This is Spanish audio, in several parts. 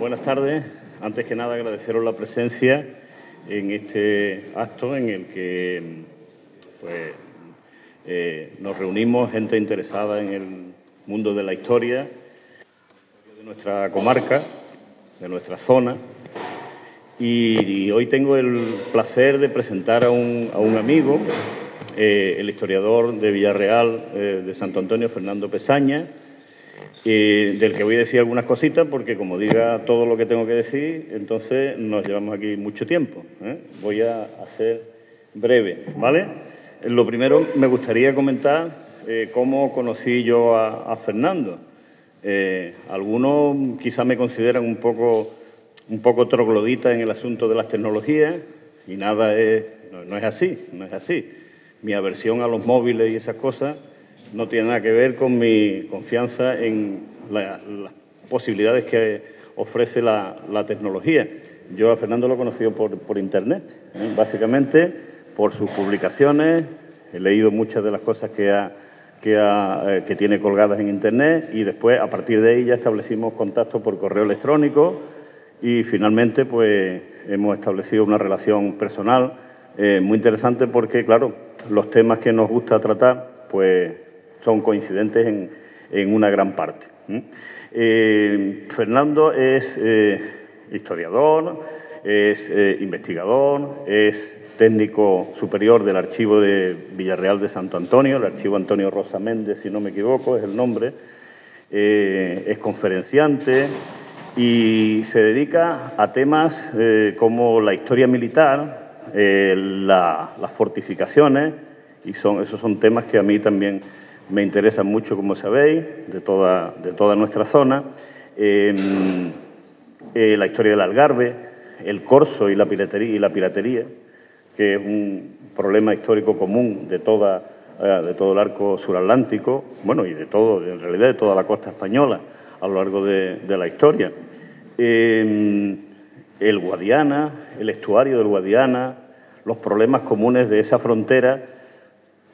buenas tardes. Antes que nada, agradeceros la presencia en este acto en el que nos reunimos gente interesada en el mundo de la historia de nuestra comarca, de nuestra zona. Y hoy tengo el placer de presentar a un amigo, el historiador de Villarreal de Santo Antonio, Fernando Pesaña, del que voy a decir algunas cositas porque, como diga todo lo que tengo que decir, entonces nos llevamos aquí mucho tiempo. Voy a ser breve, ¿vale? Lo primero, me gustaría comentar cómo conocí yo a Fernando. Algunos quizás me consideran un poco troglodita en el asunto de las tecnologías y no es así. Mi aversión a los móviles y esas cosas no tiene nada que ver con mi confianza en las posibilidades que ofrece la tecnología. Yo a Fernando lo he conocido por Internet, básicamente por sus publicaciones. He leído muchas de las cosas que tiene colgadas en Internet y después, a partir de ahí, ya establecimos contacto por correo electrónico y finalmente pues hemos establecido una relación personal muy interesante porque, claro, los temas que nos gusta tratar pues son coincidentes en una gran parte. Fernando es historiador, es investigador, es técnico superior del archivo de Villarreal de Santo Antonio, el archivo Antonio Rosa Méndez, si no me equivoco, es el nombre. Es conferenciante y se dedica a temas como la historia militar, las fortificaciones, y esos son temas que a mí también me interesan mucho, como sabéis, de toda nuestra zona. La historia del Algarve, el corso y la piratería, que es un problema histórico común de todo el arco suratlántico, bueno, y en realidad de toda la costa española a lo largo de la historia. El Guadiana, el estuario del Guadiana, los problemas comunes de esa frontera,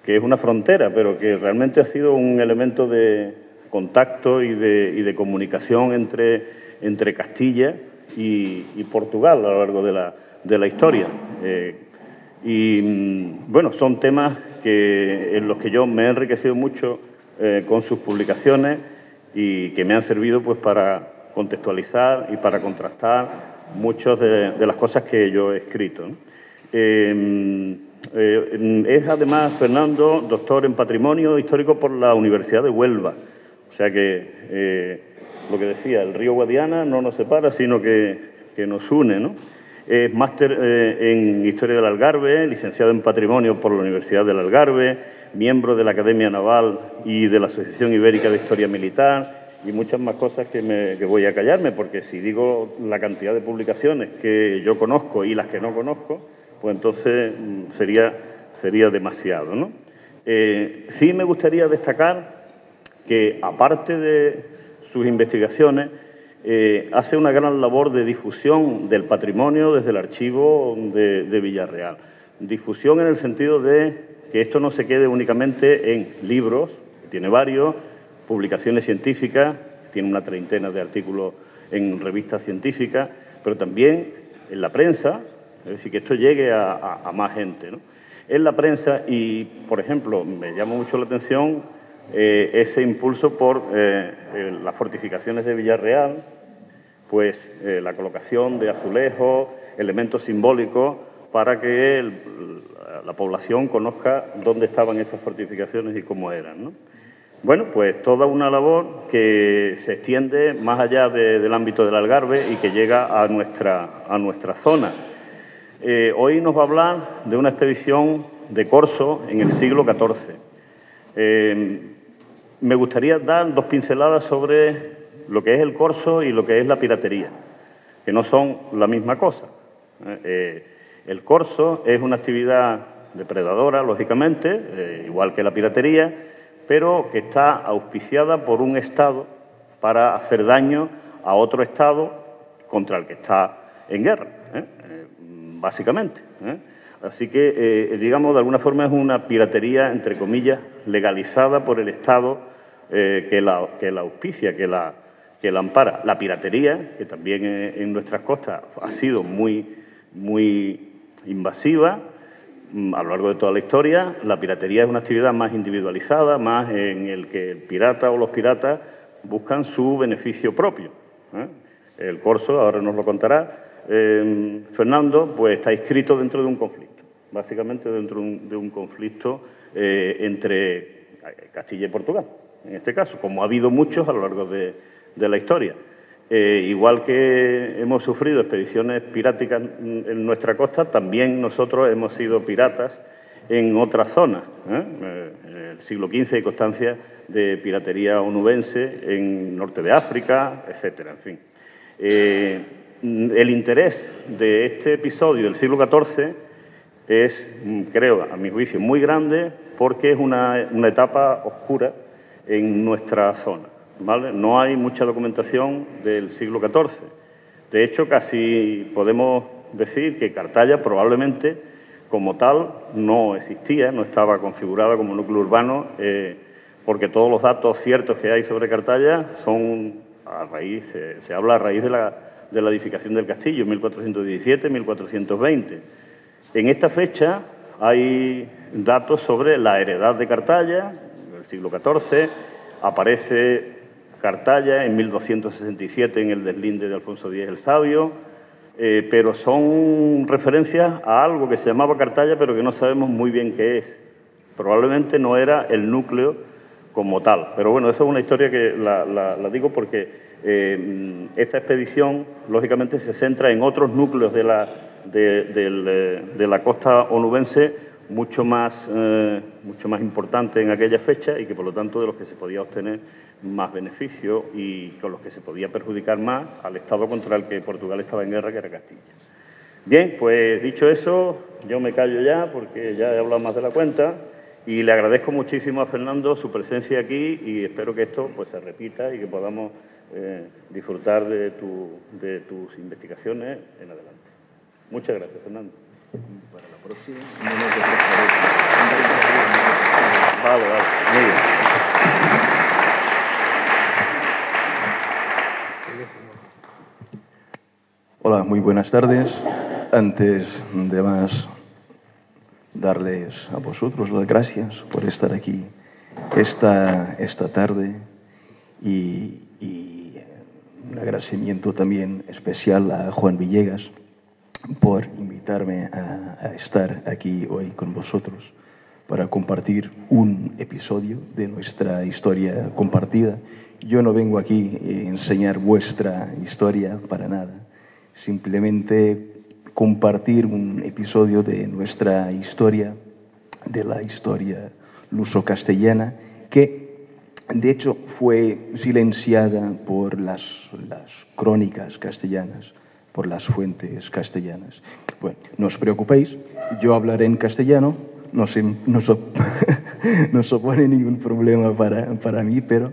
que es una frontera, pero que realmente ha sido un elemento de contacto y de comunicación entre Castilla y Portugal a lo largo de la historia. Bueno, son temas en los que yo me he enriquecido mucho con sus publicaciones y que me han servido pues para contextualizar y para contrastar muchas de las cosas que yo he escrito, ¿no? Es además, Fernando, doctor en Patrimonio Histórico por la Universidad de Huelva. O sea que, lo que decía, el río Guadiana no nos separa, sino que nos une, ¿no? Es máster en Historia del Algarve, licenciado en Patrimonio por la Universidad del Algarve, miembro de la Academia Naval y de la Asociación Ibérica de Historia Militar y muchas más cosas que voy a callarme, porque si digo la cantidad de publicaciones que yo conozco y las que no conozco, pues entonces sería demasiado, ¿no? Sí me gustaría destacar que, aparte de sus investigaciones, hace una gran labor de difusión del patrimonio desde el archivo de Villarreal. Difusión en el sentido de que esto no se quede únicamente en libros, que tiene varios, publicaciones científicas, tiene una treintena de artículos en revistas científicas, pero también en la prensa, es decir, que esto llegue a más gente, ¿no? En la prensa y, por ejemplo, me llama mucho la atención ese impulso por las fortificaciones de Villarreal, pues la colocación de azulejos, elementos simbólicos, para que la población conozca dónde estaban esas fortificaciones y cómo eran, ¿no? Bueno, pues toda una labor que se extiende más allá del ámbito del Algarve y que llega a nuestra zona. Hoy nos va a hablar de una expedición de corso en el siglo XIV. Me gustaría dar dos pinceladas sobre lo que es el corso y lo que es la piratería, que no son la misma cosa. El corso es una actividad depredadora, lógicamente, igual que la piratería, pero que está auspiciada por un Estado para hacer daño a otro Estado contra el que está en guerra, básicamente. Así que, digamos, de alguna forma es una piratería, entre comillas, legalizada por el Estado que la auspicia, que que la ampara. La piratería, que también en nuestras costas ha sido muy invasiva a lo largo de toda la historia. La piratería es una actividad más individualizada, más en el que el pirata o los piratas buscan su beneficio propio. El corso, ahora nos lo contará Fernando, pues está inscrito dentro de un conflicto, básicamente dentro de un conflicto entre Castilla y Portugal, en este caso, como ha habido muchos a lo largo de la historia. Igual que hemos sufrido expediciones piráticas en nuestra costa, también nosotros hemos sido piratas en otras zonas. En el siglo XV hay constancia de piratería onubense en norte de África, etcétera, en fin. El interés de este episodio del siglo XIV es, creo, a mi juicio, muy grande porque es una etapa oscura en nuestra zona, ¿vale? No hay mucha documentación del siglo XIV. De hecho, casi podemos decir que Cartaya probablemente como tal no existía, no estaba configurada como núcleo urbano, porque todos los datos ciertos que hay sobre Cartaya son a raíz, se habla a raíz de la edificación del castillo, 1417, 1420. En esta fecha hay datos sobre la heredad de Cartaya, del siglo XIV, aparece Cartaya en 1267 en el deslinde de Alfonso X el Sabio, pero son referencias a algo que se llamaba Cartaya, pero que no sabemos muy bien qué es. Probablemente no era el núcleo como tal. Pero bueno, eso es una historia que la digo porque esta expedición, lógicamente, se centra en otros núcleos de la costa onubense mucho más importante en aquella fecha y que, por lo tanto, de los que se podía obtener más beneficio y con los que se podía perjudicar más al Estado contra el que Portugal estaba en guerra, que era Castilla. Bien, pues dicho eso, yo me callo ya porque ya he hablado más de la cuenta y le agradezco muchísimo a Fernando su presencia aquí y espero que esto pues se repita y que podamos disfrutar de tus investigaciones en adelante. Muchas gracias, Fernando. Para la próxima. Vale, muy bien. Hola, muy buenas tardes. Antes de más, darles a vosotros las gracias por estar aquí esta tarde y un agradecimiento también especial a Juan Villegas por invitarme a estar aquí hoy con vosotros para compartir un episodio de nuestra historia compartida. Yo no vengo aquí a enseñar vuestra historia para nada, simplemente compartir un episodio de nuestra historia, de la historia luso-castellana, que de hecho fue silenciada por las crónicas castellanas, por las fuentes castellanas. Bueno, no os preocupéis, yo hablaré en castellano, no supone ningún problema para mí, pero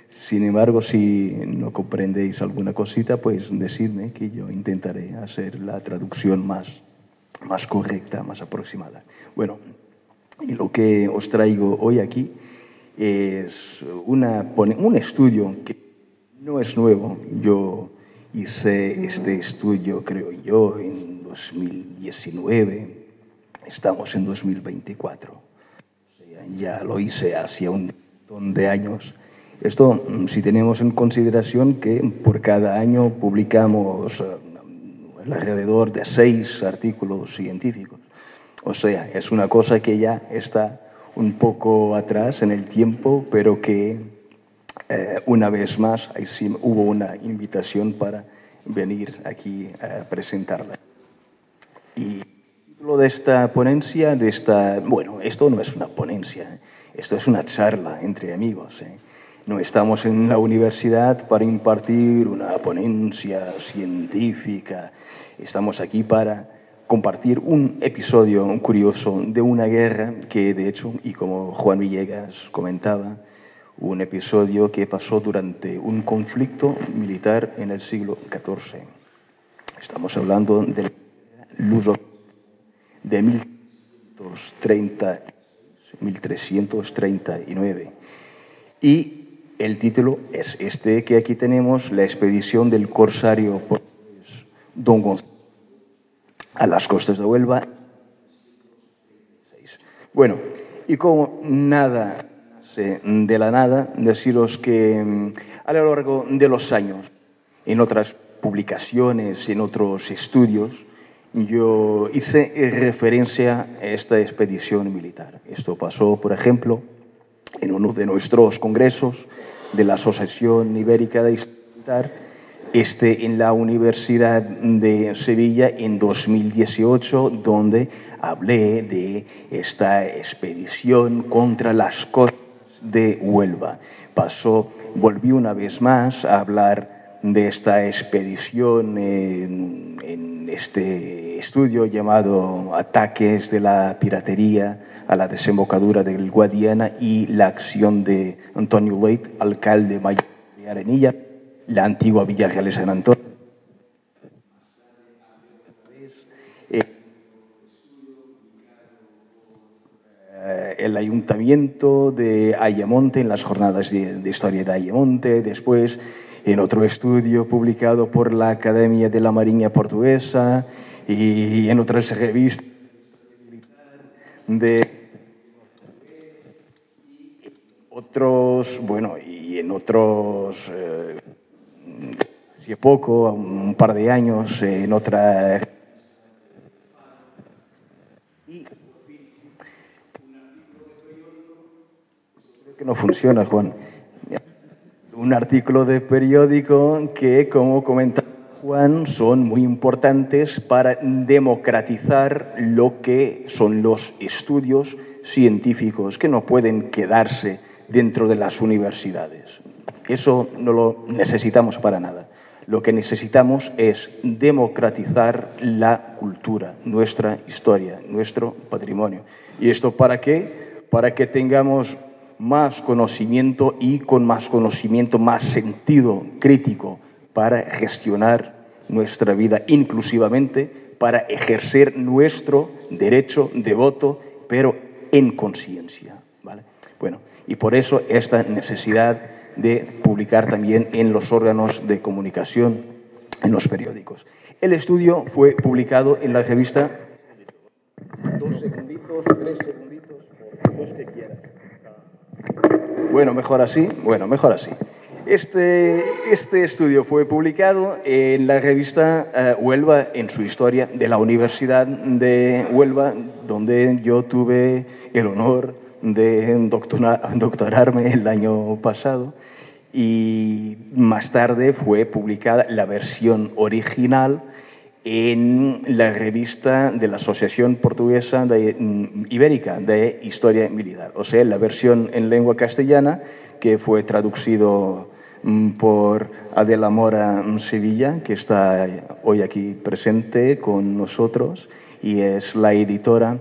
sin embargo, si no comprendéis alguna cosita, pues decidme que yo intentaré hacer la traducción más correcta, más aproximada. Bueno, y lo que os traigo hoy aquí es un estudio que no es nuevo. Yo hice este estudio, creo yo, en 2019. Estamos en 2024. O sea, ya lo hice hace un montón de años. Esto, si tenemos en consideración que por cada año publicamos alrededor de 6 artículos científicos. O sea, es una cosa que ya está un poco atrás en el tiempo, pero que una vez más hubo una invitación para venir aquí a presentarla. Y lo de esta ponencia, bueno, esto no es una ponencia, esto es una charla entre amigos. No estamos en la universidad para impartir una ponencia científica, estamos aquí para compartir un episodio curioso de una guerra que, de hecho, y como Juan Villegas comentaba, un episodio que pasó durante un conflicto militar en el siglo XIV. Estamos hablando del luso de 1339. Y el título es este que aquí tenemos, La expedición del corsario portugués Don Gonzalo a las costas de Huelva. Bueno, y como nada de la nada, deciros que a lo largo de los años, en otras publicaciones, en otros estudios, yo hice referencia a esta expedición militar. Esto pasó, por ejemplo, en uno de nuestros congresos de la Asociación Ibérica de Historia Militar, en la Universidad de Sevilla en 2018, donde hablé de esta expedición contra las costas de Huelva. Volví una vez más a hablar de esta expedición en este estudio llamado Ataques de la piratería a la desembocadura del Guadiana y la acción de Antonio Leite, alcalde mayor de Arenilla, la antigua Villa Real de San Antonio. El Ayuntamiento de Ayamonte, en las jornadas de historia de Ayamonte, después en otro estudio publicado por la Academia de la Marina Portuguesa y en otras revistas de otros, bueno, y en otros, hace poco, un par de años, en otra. Que no funciona, Juan. Un artículo de periódico que, como comentaba Juan, son muy importantes para democratizar lo que son los estudios científicos, que no pueden quedarse dentro de las universidades. Eso no lo necesitamos para nada. Lo que necesitamos es democratizar la cultura, nuestra historia, nuestro patrimonio. ¿Y esto para qué? Para que tengamos más conocimiento y con más conocimiento, más sentido crítico para gestionar nuestra vida inclusivamente, para ejercer nuestro derecho de voto, pero en conciencia, ¿vale? Bueno, y por eso esta necesidad de publicar también en los órganos de comunicación, en los periódicos. El estudio fue publicado en la revista... 2 segunditos, 3 segunditos, los que quieras. Bueno, mejor así. Bueno, mejor así. Este estudio fue publicado en la revista Huelva en su historia de la Universidad de Huelva, donde yo tuve el honor de doctorarme el año pasado, y más tarde fue publicada la versión original en la revista de la Asociación Portuguesa Ibérica de Historia Militar, o sea, la versión en lengua castellana, que fue traducido por Adela Mora Sevilla, que está hoy aquí presente con nosotros y es la editora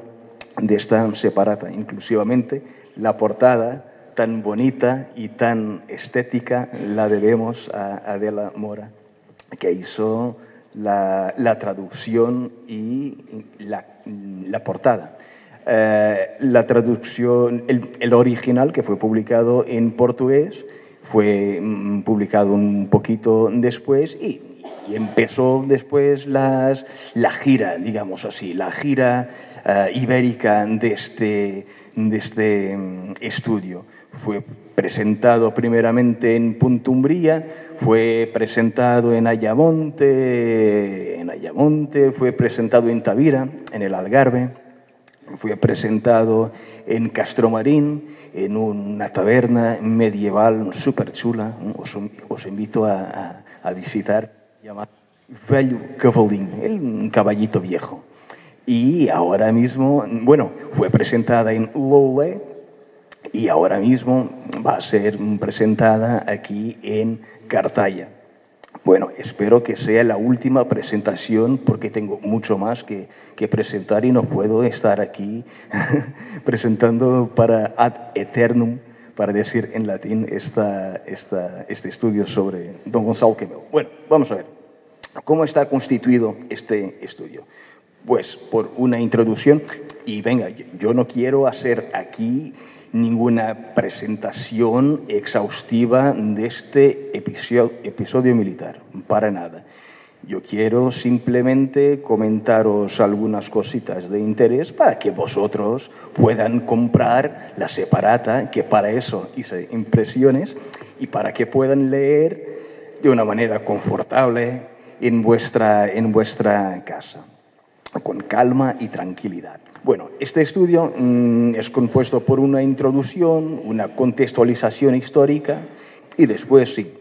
de esta separata. Inclusivamente, la portada tan bonita y tan estética la debemos a Adela Mora, que hizo la traducción y la portada. La traducción, el original, que fue publicado en portugués, fue publicado un poquito después y empezó después la gira, digamos así, la gira ibérica de este estudio. Fue presentado primeramente en Puntumbría, fue presentado en Ayamonte, fue presentado en Tavira, en el Algarve, fue presentado en Castromarín, en una taberna medieval súper chula. Os invito a visitar, llamada Velho Cavalinho, un caballito viejo. Y ahora mismo, bueno, fue presentada en Loulé y ahora mismo va a ser presentada aquí en Cartaya. Bueno, espero que sea la última presentación porque tengo mucho más que presentar y no puedo estar aquí presentando para ad eternum, para decir en latín, este estudio sobre Don Gonzalo Quemeu. Bueno, vamos a ver. ¿Cómo está constituido este estudio? Pues por una introducción, y venga, yo no quiero hacer aquí ninguna presentación exhaustiva de este episodio militar, para nada. Yo quiero simplemente comentaros algunas cositas de interés para que vosotros puedan comprar la separata, que para eso hice impresiones, y para que puedan leer de una manera confortable en vuestra casa, con calma y tranquilidad. Bueno, este estudio es compuesto por una introducción, una contextualización histórica y después, sí,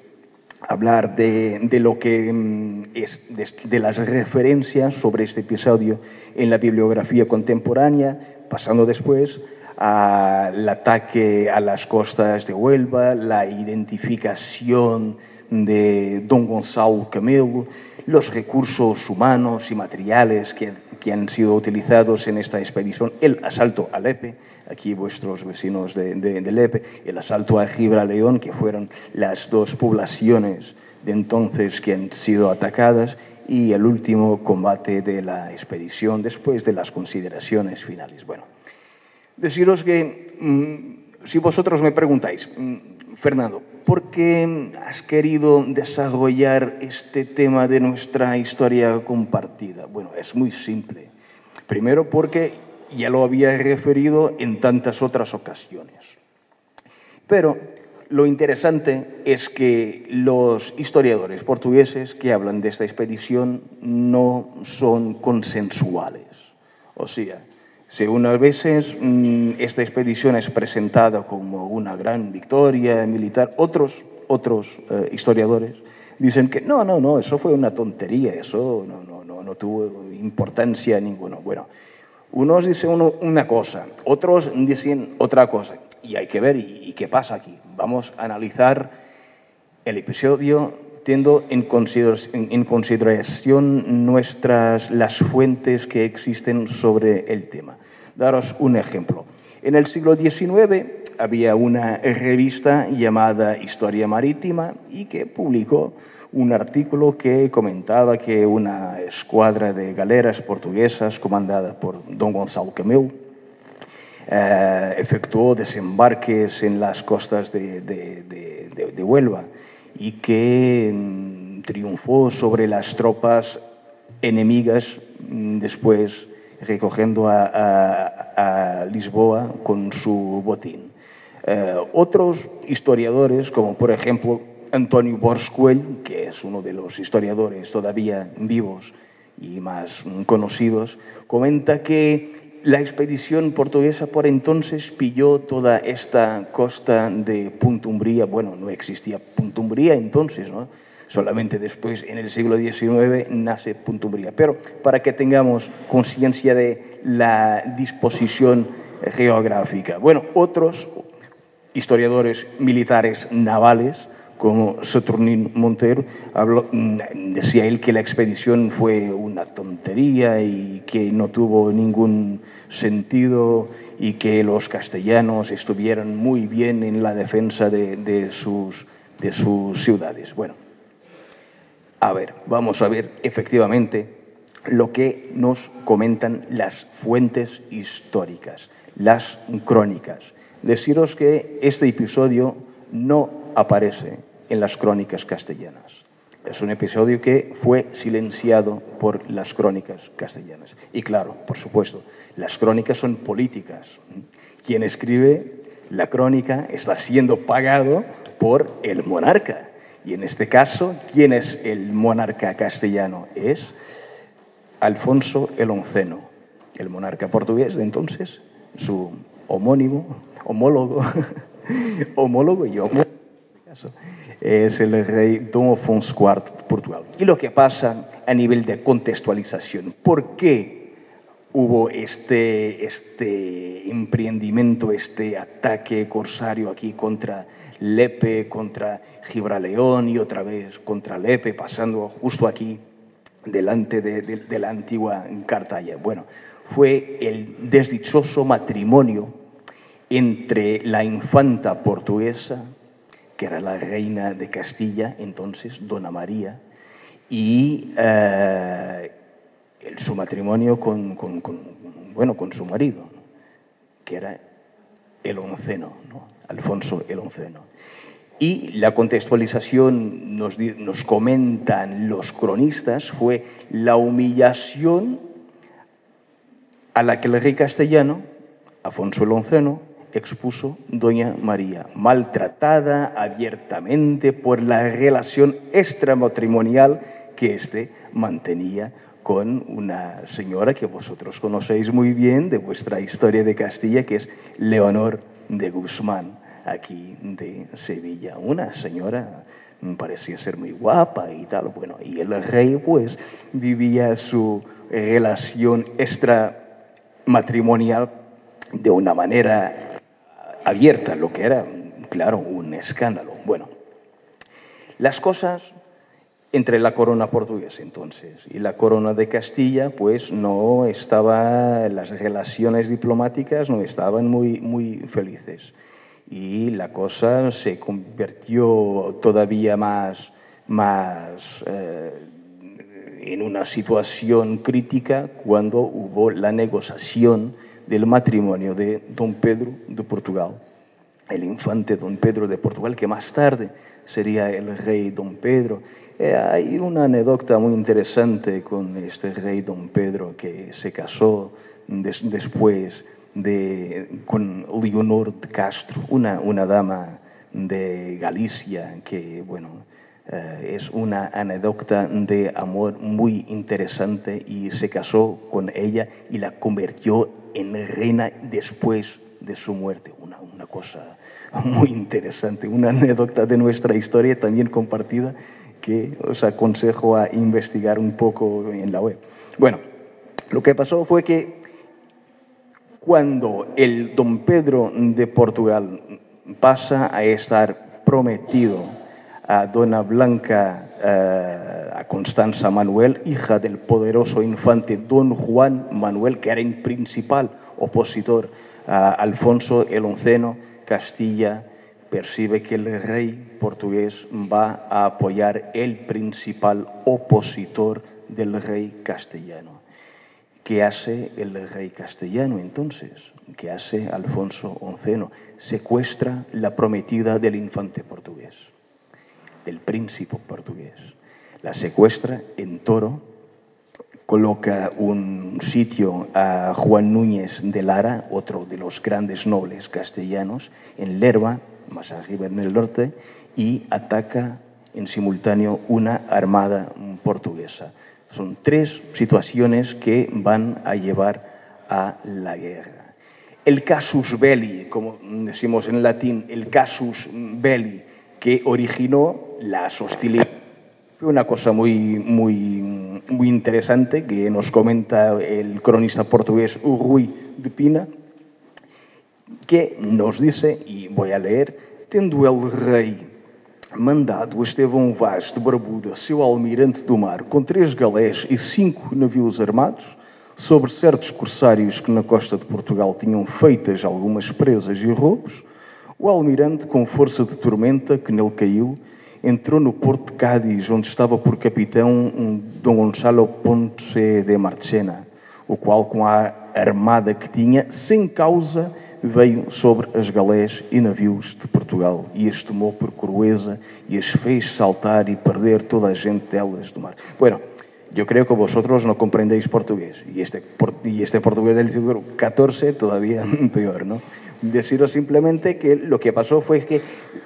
hablar de lo que es de las referencias sobre este episodio en la bibliografía contemporánea, pasando después al ataque a las costas de Huelva, la identificación de don Gonzalo Camelo, los recursos humanos y materiales que han sido utilizados en esta expedición, el asalto a Lepe, aquí vuestros vecinos de Lepe, el asalto a Gibraleón, que fueron las dos poblaciones de entonces que han sido atacadas, y el último combate de la expedición después de las consideraciones finales. Bueno, deciros que si vosotros me preguntáis, Fernando, ¿por qué has querido desarrollar este tema de nuestra historia compartida? Bueno, es muy simple. Primero porque ya lo había referido en tantas otras ocasiones. Pero lo interesante es que los historiadores portugueses que hablan de esta expedición no son consensuales. O sea, si unas veces esta expedición es presentada como una gran victoria militar, otros historiadores dicen que no, eso fue una tontería, eso no tuvo importancia ninguna. Bueno, unos dicen una cosa, otros dicen otra cosa, y hay que ver y qué pasa aquí. Vamos a analizar el episodio teniendo en consideración las fuentes que existen sobre el tema. Daros un ejemplo. En el siglo XIX había una revista llamada Historia Marítima y que publicó un artículo que comentaba que una escuadra de galeras portuguesas comandada por don Gonzalo Camelo efectuó desembarques en las costas de Huelva y que triunfó sobre las tropas enemigas, después recogiendo a Lisboa con su botín. Otros historiadores, como por ejemplo António Borscuell, que es uno de los historiadores todavía vivos y más conocidos, comenta que la expedición portuguesa por entonces pilló toda esta costa de Punta Umbría. Bueno, no existía Punta Umbría entonces, ¿no? Solamente después, en el siglo XIX, nace Punta Umbría. Pero para que tengamos conciencia de la disposición geográfica. Bueno, otros historiadores militares navales, como Saturnín Montero, decía él que la expedición fue una tontería y que no tuvo ningún sentido y que los castellanos estuvieron muy bien en la defensa de sus ciudades. Bueno, vamos a ver efectivamente lo que nos comentan las fuentes históricas, las crónicas. Deciros que este episodio no aparece en las crónicas castellanas. Es un episodio que fue silenciado por las crónicas castellanas. Y claro, por supuesto, las crónicas son políticas. Quien escribe la crónica está siendo pagado por el monarca. Y en este caso, ¿quién es el monarca castellano? Es Alfonso el XI, el monarca portugués de entonces, su homólogo es el rey Don Afonso IV de Portugal. Y lo que pasa a nivel de contextualización, ¿por qué hubo este emprendimiento, este ataque corsario aquí contra Lepe, contra Gibraleón y otra vez contra Lepe, pasando justo aquí delante de la antigua Cartaya? Bueno, fue el desdichoso matrimonio entre la infanta portuguesa, que era la reina de Castilla, entonces Dona María, y su matrimonio con su marido, que era el onceno, ¿no? Alfonso el onceno. Y la contextualización, nos comentan los cronistas, fue la humillación a la que el rey castellano, Afonso el Onceno, expuso doña María, maltratada abiertamente por la relación extramatrimonial que éste mantenía con una señora que vosotros conocéis muy bien de vuestra historia de Castilla, que es Leonor de Guzmán, aquí de Sevilla. Una señora parecía ser muy guapa y tal, bueno, y el rey pues vivía su relación extramatrimonial de una manera abierta, lo que era, claro, un escándalo. Bueno, las cosas entre la corona portuguesa entonces y la corona de Castilla, pues no estaba, las relaciones diplomáticas no estaban muy felices. Y la cosa se convirtió todavía más en una situación crítica cuando hubo la negociación del matrimonio de don Pedro de Portugal, el infante don Pedro de Portugal, que más tarde sería el rey don Pedro. Hay una anécdota muy interesante con este rey don Pedro que se casó después con Leonor de Castro, una dama de Galicia que, bueno, es una anécdota de amor muy interesante, y se casó con ella y la convirtió en reina después de su muerte. Una cosa muy interesante, una anécdota de nuestra historia también compartida que os aconsejo a investigar un poco en la web. Bueno, lo que pasó fue que cuando el don Pedro de Portugal pasa a estar prometido a dona Blanca, a Constanza Manuel, hija del poderoso infante don Juan Manuel, que era el principal opositor a Alfonso el Onceno, Castilla percibe que el rey portugués va a apoyar el principal opositor del rey castellano. ¿Qué hace el rey castellano entonces? ¿Qué hace Alfonso XI? Secuestra la prometida del infante portugués, del príncipe portugués. La secuestra en Toro, coloca un sitio a Juan Núñez de Lara, otro de los grandes nobles castellanos, en Lerba, más arriba en el norte, y ataca en simultáneo una armada portuguesa. Son tres situaciones que van a llevar a la guerra. El casus belli, como decimos en latín, el casus belli que originó las hostilidades, fue una cosa muy interesante que nos comenta el cronista portugués Rui de Pina, que nos dice, y voy a leer: tendo el rei mandado Estevão Vaz de Barbuda, seu almirante do mar, com 3 galés e 5 navios armados, sobre certos corsários que na costa de Portugal tinham feitas algumas presas e roubos, o almirante, com força de tormenta que nele caiu, entrou no porto de Cádiz, onde estava por capitão Dom Gonçalo Ponce de Marchena, o qual, com a armada que tinha, sem causa, veio sobre as galés e navios de Portugal e as tomou por crueza y as fez saltar y perder toda a gente delas do mar. Bueno, yo creo que vosotros no comprendéis portugués, y este portugués del siglo XIV todavía peor, ¿no? Deciros simplemente que lo que pasó fue que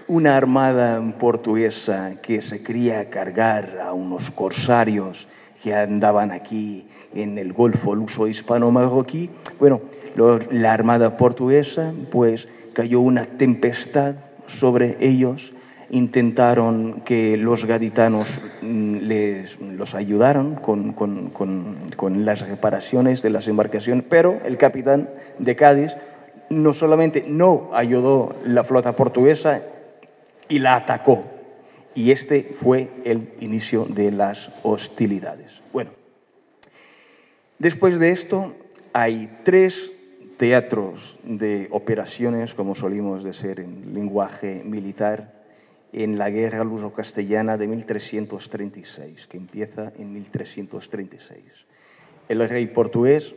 una armada portuguesa que se quería cargar a unos corsarios que andaban aquí en el Golfo luso-hispano-marroquí, bueno, la armada portuguesa pues cayó una tempestad sobre ellos. Intentaron que los gaditanos los ayudaran con las reparaciones de las embarcaciones, pero el capitán de Cádiz no solamente no ayudó la flota portuguesa y la atacó. Y este fue el inicio de las hostilidades. Bueno, después de esto hay 3 teatros de operaciones, como solimos decir en lenguaje militar, en la guerra luso-castellana de 1336, que empieza en 1336. El rey portugués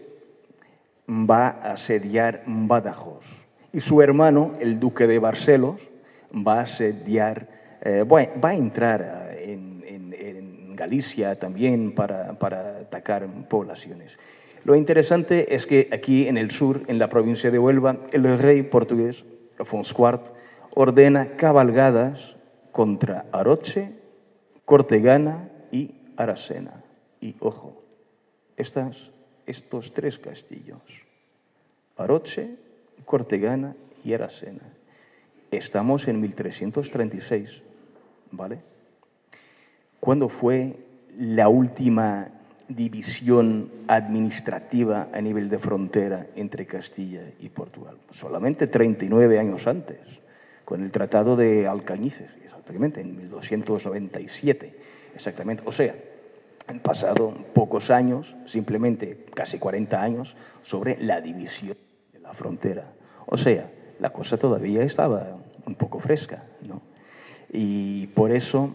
va a asediar Badajoz Y su hermano, el duque de Barcelos, va a asediar, va a entrar en Galicia también para atacar poblaciones. Lo interesante es que aquí en el sur, en la provincia de Huelva, el rey portugués, Afonso IV, ordena cabalgadas contra Aroche, Cortegana y Aracena. Y ojo, estos tres castillos, Aroche, Cortegana y Aracena. Estamos en 1336, ¿vale? ¿Cuándo fue la última división administrativa a nivel de frontera entre Castilla y Portugal? Solamente 39 años antes, con el Tratado de Alcañices, exactamente, en 1297, exactamente. O sea, han pasado pocos años, simplemente casi 40 años, sobre la división de la frontera. O sea, la cosa todavía estaba un poco fresca, ¿no? Y por eso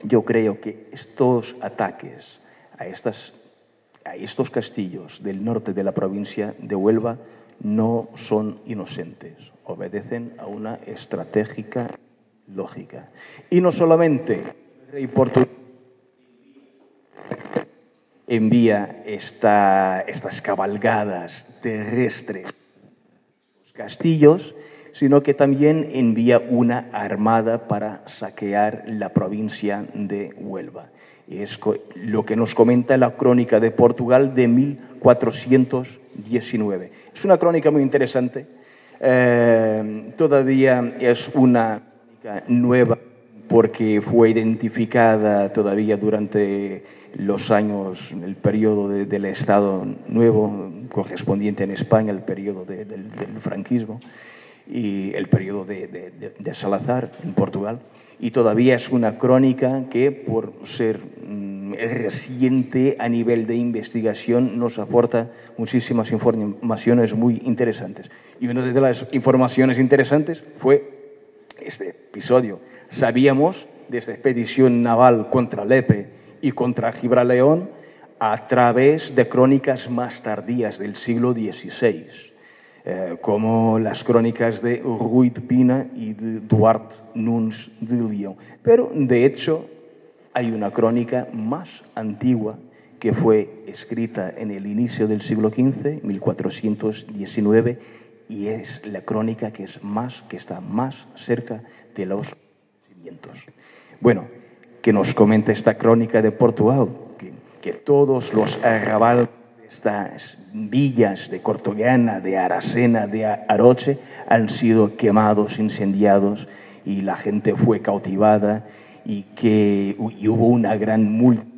yo creo que estos ataques a estos castillos del norte de la provincia de Huelva no son inocentes, obedecen a una estratégica lógica. Y no solamente el rey portugués envía estas cabalgadas terrestres a los castillos, sino que también envía una armada para saquear la provincia de Huelva. Es lo que nos comenta la Crónica de Portugal de 1419. Es una crónica muy interesante, todavía es una crónica nueva porque fue identificada todavía durante los años, el periodo del Estado Nuevo, correspondiente en España al periodo del franquismo, y el periodo de Salazar en Portugal, y todavía es una crónica que, por ser reciente a nivel de investigación, nos aporta muchísimas informaciones muy interesantes. Y una de las informaciones interesantes fue este episodio. Sabíamos de esta expedición naval contra Lepe y contra Gibraleón a través de crónicas más tardías del siglo XVI, como las crónicas de Ruy de Pina y de Duarte Nunes de León. Pero, de hecho, hay una crónica más antigua que fue escrita en el inicio del siglo XV, 1419, y es la crónica que está más cerca de los cimientos. Bueno, que nos comenta esta crónica de Portugal, que todos los arrabales de estas villas de Cortegana, de Aracena, de Aroche, han sido quemados, incendiados, y la gente fue cautivada, y hubo una gran multitud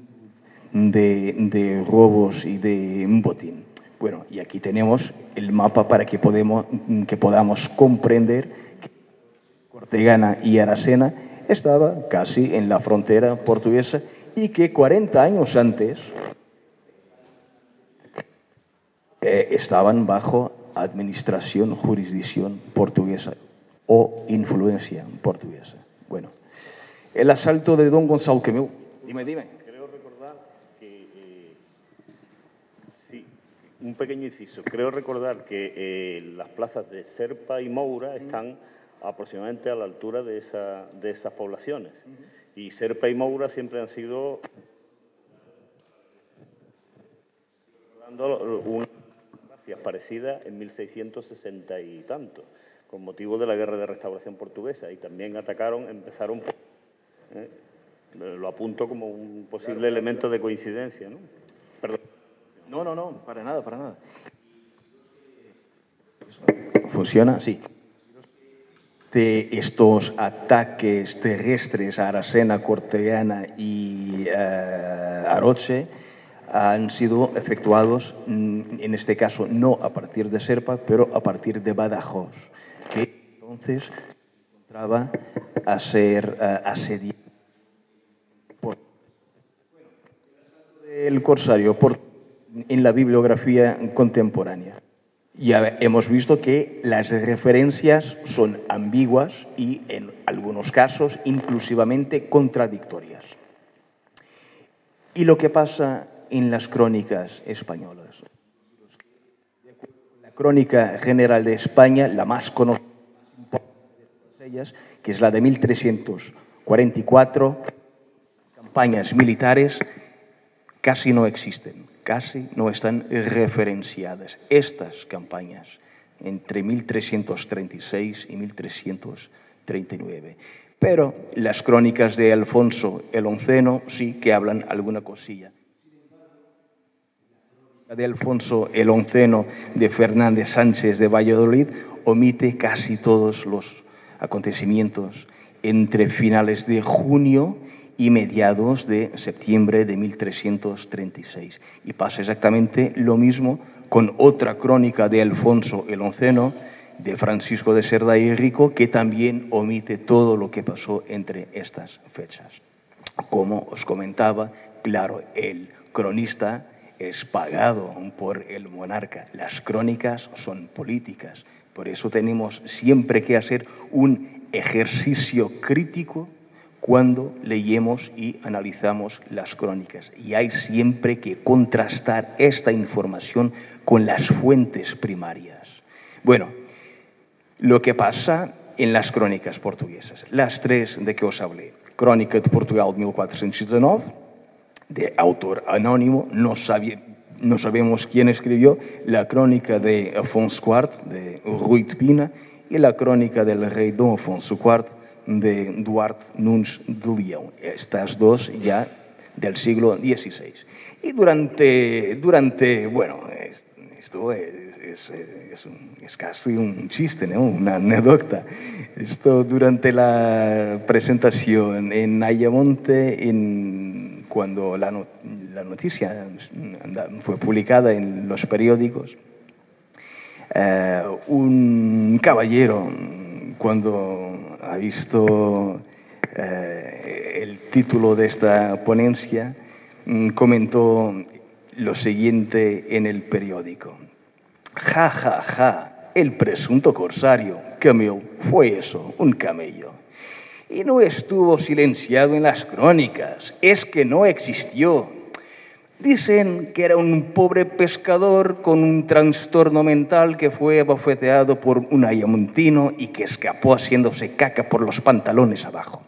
de robos y de botín. Bueno, y aquí tenemos el mapa para que podamos comprender que Cortegana y Aracena estaba casi en la frontera portuguesa y que 40 años antes estaban bajo administración, jurisdicción portuguesa o influencia portuguesa. Bueno, el asalto de Don Gonzalo Quemeu. Dime. Creo recordar que, sí, un pequeño inciso, creo recordar que las plazas de Serpa y Moura están aproximadamente a la altura de esas poblaciones. Y Serpa y Moura siempre han sido una gracia parecida en 1660 y tanto, con motivo de la Guerra de Restauración Portuguesa, y también empezaron, lo apunto como un posible elemento de coincidencia, ¿no? Perdón. No, para nada. ¿Funciona? Sí. De estos ataques terrestres a Aracena, Cortegana y Aroche han sido efectuados, en este caso no a partir de Serpa, pero a partir de Badajoz, que entonces se encontraba a ser asediado por el corsario en la bibliografía contemporánea. Ya hemos visto que las referencias son ambiguas y, en algunos casos, inclusivamente contradictorias. Y lo que pasa en las crónicas españolas, la Crónica General de España, la más conocida de todas ellas, que es la de 1344, campañas militares, casi no existen, casi no están referenciadas. Estas campañas, entre 1336 y 1339. Pero las crónicas de Alfonso el Onceno sí que hablan alguna cosilla. La de Alfonso el Onceno de Fernández Sánchez de Valladolid omite casi todos los acontecimientos entre finales de junio y mediados de septiembre de 1336. Y pasa exactamente lo mismo con otra crónica de Alfonso el Onceno, de Francisco de Cerda y Rico, que también omite todo lo que pasó entre estas fechas. Como os comentaba, claro, el cronista es pagado por el monarca. Las crónicas son políticas. Por eso tenemos siempre que hacer un ejercicio crítico cuando leemos y analizamos las crónicas. Y hay siempre que contrastar esta información con las fuentes primarias. Bueno, lo que pasa en las crónicas portuguesas, las tres de que os hablé. Crónica de Portugal de 1419, de autor anónimo, no sabemos quién escribió, la crónica de Afonso IV, de Rui de Pina, y la crónica del rey Dom Afonso IV, de Duarte Nunes de León. Estas dos ya del siglo XVI. Y durante bueno, esto es casi un chiste, ¿no? Una anécdota. Esto durante la presentación en Ayamonte, cuando la noticia fue publicada en los periódicos, un caballero, cuando ha visto el título de esta ponencia, comentó lo siguiente en el periódico. Ja, ja, ja, el presunto corsario, Camil, fue eso, un camello. Y no estuvo silenciado en las crónicas, es que no existió. Dicen que era un pobre pescador con un trastorno mental que fue abofeteado por un ayamontino y que escapó haciéndose caca por los pantalones abajo.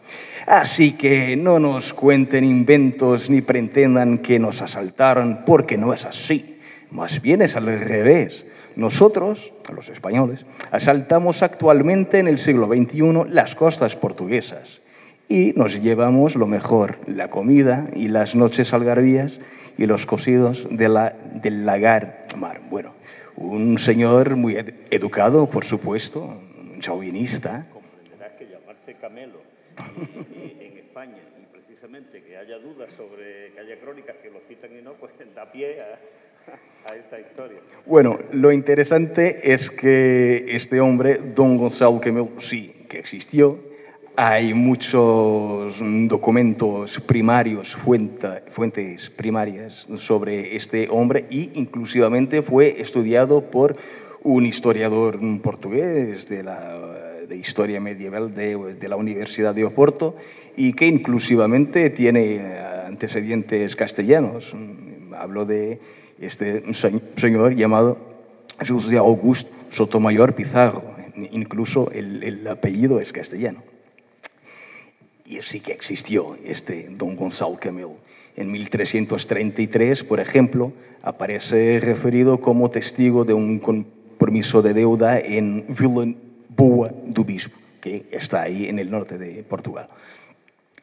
Así que no nos cuenten inventos ni pretendan que nos asaltaron, porque no es así. Más bien es al revés. Nosotros, los españoles, asaltamos actualmente en el siglo XXI las costas portuguesas y nos llevamos lo mejor, la comida y las noches algarvías y los cocidos del lagar mar. Bueno, un señor muy educado, por supuesto, un chauvinista. Comprenderás que llamarse Camelo en España y precisamente que haya dudas sobre, que haya crónicas que lo citan y no, pues da pie a esa historia. Bueno, lo interesante es que este hombre, Don Gonzalo Camelo, sí que existió. Hay muchos documentos primarios, fuentes primarias sobre este hombre y inclusivamente fue estudiado por un historiador portugués de historia medieval de la Universidad de Oporto y que inclusivamente tiene antecedentes castellanos. Hablo de este señor llamado José Augusto Sotomayor Pizarro. Incluso el apellido es castellano. Y sí que existió este Don Gonzalo Camelo. En 1333, por ejemplo, aparece referido como testigo de un compromiso de deuda en Vilanboa do Bispo, que está ahí en el norte de Portugal.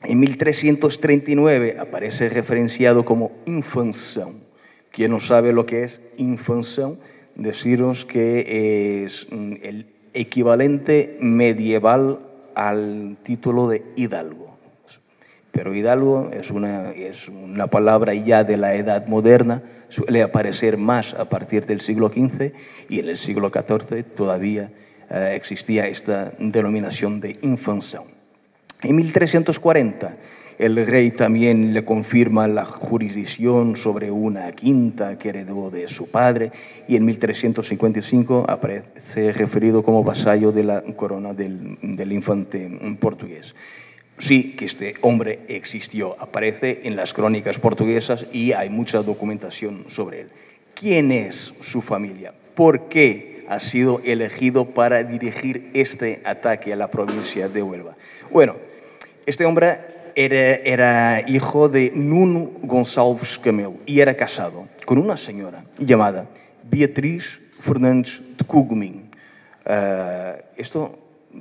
En 1339 aparece referenciado como infanção. Quien no sabe lo que es infanção, deciros que es el equivalente medieval al título de hidalgo. Pero hidalgo es una palabra ya de la edad moderna, suele aparecer más a partir del siglo XV y en el siglo XIV todavía existía esta denominación de infanção. En 1340 el rey también le confirma la jurisdicción sobre una quinta que heredó de su padre y en 1355 aparece referido como vasallo de la corona del infante portugués. Sí que este hombre existió, aparece en las crónicas portuguesas y hay mucha documentación sobre él. ¿Quién es su familia? ¿Por qué ha sido elegido para dirigir este ataque a la provincia de Huelva. Bueno, este hombre era hijo de Nuno Gonçalves Camelo y era casado con una señora llamada Beatriz Fernandes de Cugumín. Esto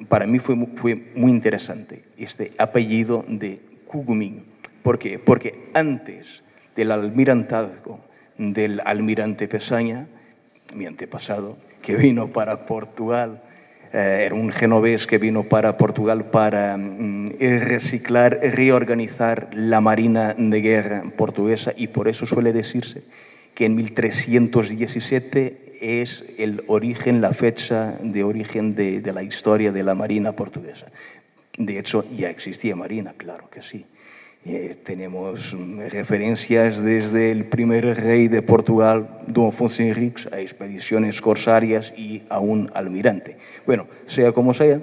para mí fue muy interesante, este apellido de Cugumín. ¿Por qué? Porque antes del almirantazgo del almirante Pesaña, mi antepasado, que vino para Portugal, era un genovés que vino para Portugal para reciclar, reorganizar la marina de guerra portuguesa, y por eso suele decirse que en 1317 es el origen, la fecha de origen de la historia de la marina portuguesa. De hecho, ya existía marina, claro que sí. Tenemos referencias desde el primer rey de Portugal, Dom Afonso Henriques, a expediciones corsarias y a un almirante. Bueno, sea como sea,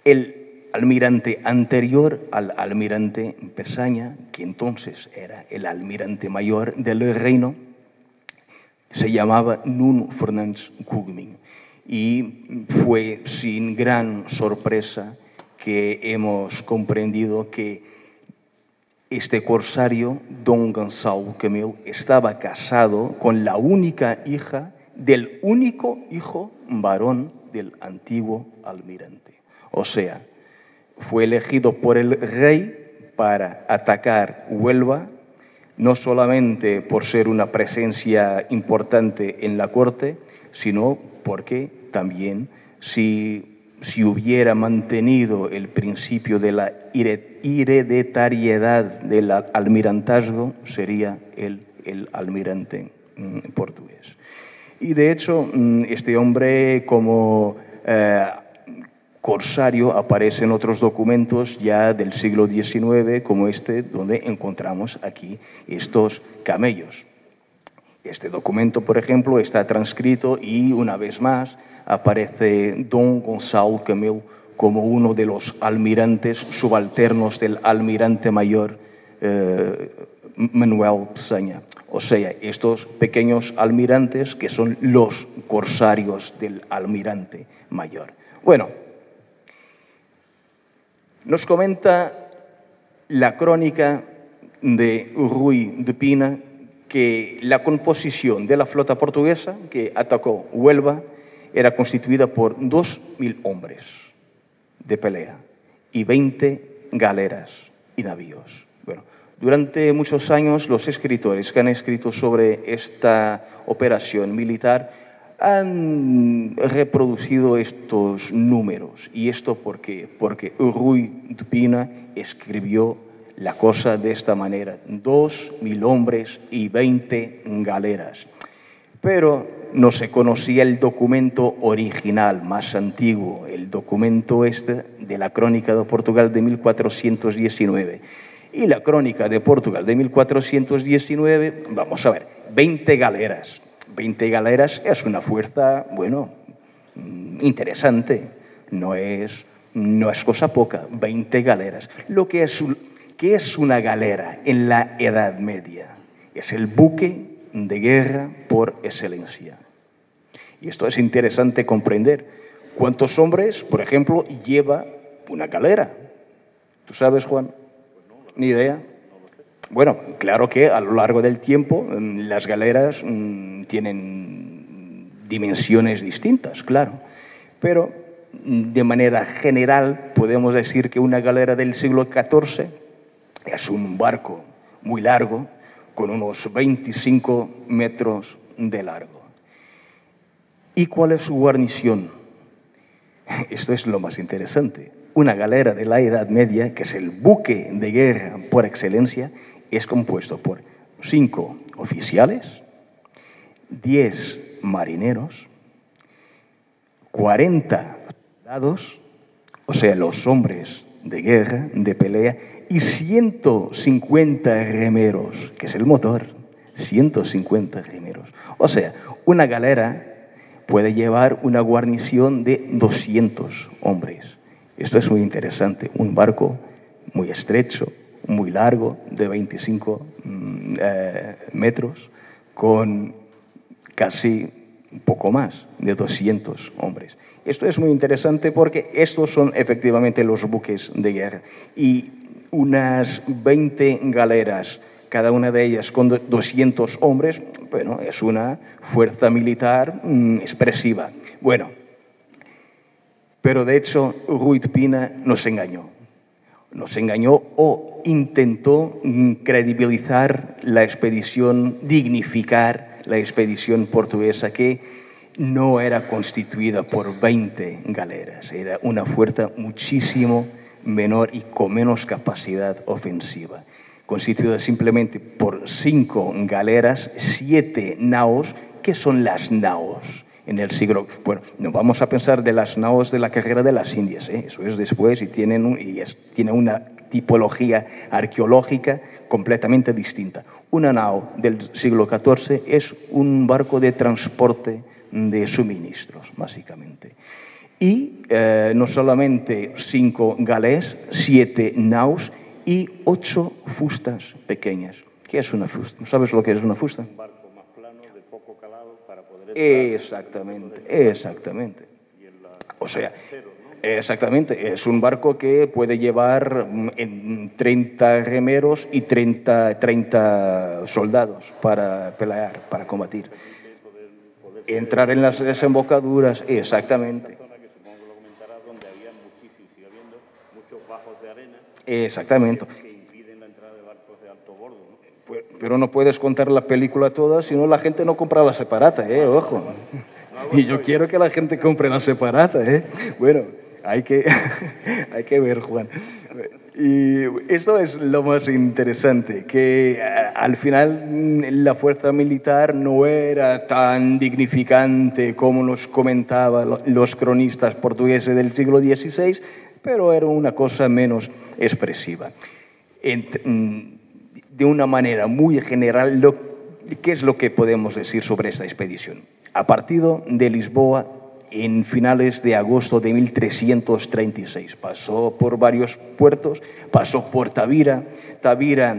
el almirante anterior al almirante Pesaña, que entonces era el almirante mayor del reino, se llamaba Nuno Fernandes Cugumín. Y fue sin gran sorpresa que hemos comprendido que este corsario, Dom Gonçalo Camelo, estaba casado con la única hija del único hijo varón del antiguo almirante. O sea, fue elegido por el rey para atacar Huelva, no solamente por ser una presencia importante en la corte, sino porque también si hubiera mantenido el principio de la hereditariedad del almirantazgo, sería el almirante portugués. Y de hecho, este hombre como corsario aparece en otros documentos ya del siglo XIX, como este, donde encontramos aquí estos camellos. Este documento, por ejemplo, está transcrito y, una vez más, aparece Dom Gonçalo Camelo como uno de los almirantes subalternos del almirante mayor Manuel Pesaña. O sea, estos pequeños almirantes que son los corsarios del almirante mayor. Bueno, nos comenta la crónica de Ruy de Pina que la composición de la flota portuguesa que atacó Huelva era constituida por 2.000 hombres de pelea y 20 galeras y navíos. Bueno, durante muchos años los escritores que han escrito sobre esta operación militar han reproducido estos números. ¿Y esto por qué? Porque Ruy de Pina escribió la cosa de esta manera: 2.000 hombres y 20 galeras. Pero no se conocía el documento original, más antiguo, el documento este de la Crónica de Portugal de 1419. Y la Crónica de Portugal de 1419, vamos a ver, 20 galeras. 20 galeras es una fuerza, bueno, interesante, no es cosa poca, 20 galeras. ¿Qué es una galera en la Edad Media? Es el buque de guerra por excelencia. Y esto es interesante comprender. ¿Cuántos hombres, por ejemplo, lleva una galera? ¿Tú sabes, Juan? ¿Ni idea? Bueno, claro que a lo largo del tiempo las galeras tienen dimensiones distintas, claro. Pero de manera general podemos decir que una galera del siglo XIV es un barco muy largo, con unos 25 metros de largo. ¿Y cuál es su guarnición? Esto es lo más interesante. Una galera de la Edad Media, que es el buque de guerra por excelencia, es compuesto por 5 oficiales, 10 marineros, 40 soldados, o sea, los hombres de guerra, de pelea, y 150 remeros, que es el motor, 150 remeros. O sea, una galera puede llevar una guarnición de 200 hombres. Esto es muy interesante, un barco muy estrecho, muy largo, de 25 metros, con casi un poco más de 200 hombres. Esto es muy interesante porque estos son efectivamente los buques de guerra y unas 20 galeras, cada una de ellas con 200 hombres, bueno, es una fuerza militar expresiva. Bueno, pero de hecho Rui de Pina nos engañó o intentó credibilizar la expedición, dignificar la expedición portuguesa que no era constituida por 20 galeras, era una fuerza muchísimo menor y con menos capacidad ofensiva, constituida simplemente por 5 galeras, 7 naos. ¿Qué son las naos? En el siglo, bueno, no vamos a pensar de las naos de la carrera de las Indias, eso es después y tiene una tipología arqueológica completamente distinta. Una nao del siglo XIV es un barco de transporte de suministros, básicamente. Y no solamente 5 galés, 7 naos y 8 fustas pequeñas. ¿Qué es una fusta? ¿Sabes lo que es una fusta? Un barco más plano, de poco calado, para poder... Exactamente. O sea, exactamente, es un barco que puede llevar 30 remeros y 30 soldados para pelear, para combatir. Entrar en las desembocaduras, exactamente. donde había muchísimos, sigue habiendo muchos bajos de arena. Exactamente. Que impiden la entrada de barcos de alto bordo, ¿no? Pero no puedes contar la película toda, si no la gente no compra la separata, ojo. Y yo quiero que la gente compre la separata, Bueno, hay que ver, Juan. Y esto es lo más interesante, que al final la fuerza militar no era tan dignificante como nos comentaban los cronistas portugueses del siglo XVI, pero era una cosa menos expresiva. De una manera muy general, ¿qué es lo que podemos decir sobre esta expedición? Ha partido de Lisboa en finales de agosto de 1336. Pasó por varios puertos, pasó por Tavira. Tavira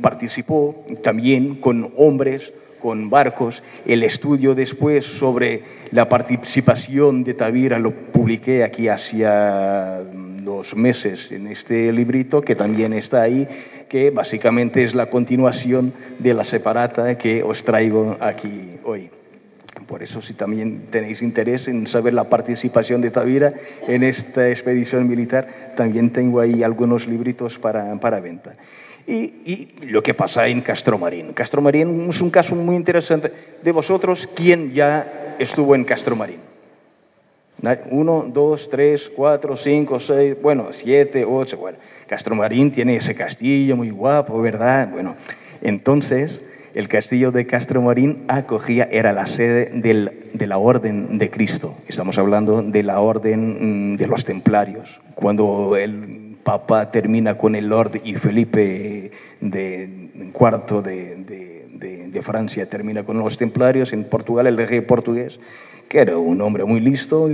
participó también con hombres, con barcos. El estudio después sobre la participación de Tavira lo publiqué aquí hacía 2 meses en este librito, que también está ahí, que básicamente es la continuación de la separata que os traigo aquí hoy. Por eso, si también tenéis interés en saber la participación de Tavira en esta expedición militar, también tengo ahí algunos libritos para venta. Y lo que pasa en Castromarín. Castromarín es un caso muy interesante. De vosotros, ¿quién ya estuvo en Castromarín? 1, 2, 3, 4, 5, 6, 7, 8. Bueno, Castromarín tiene ese castillo muy guapo, ¿verdad? Bueno, entonces... El castillo de Castromarín era la sede de la Orden de Cristo. Estamos hablando de la Orden de los Templarios. Cuando el Papa termina con el Lord y Felipe IV de Francia termina con los Templarios, en Portugal el rey portugués, que era un hombre muy listo,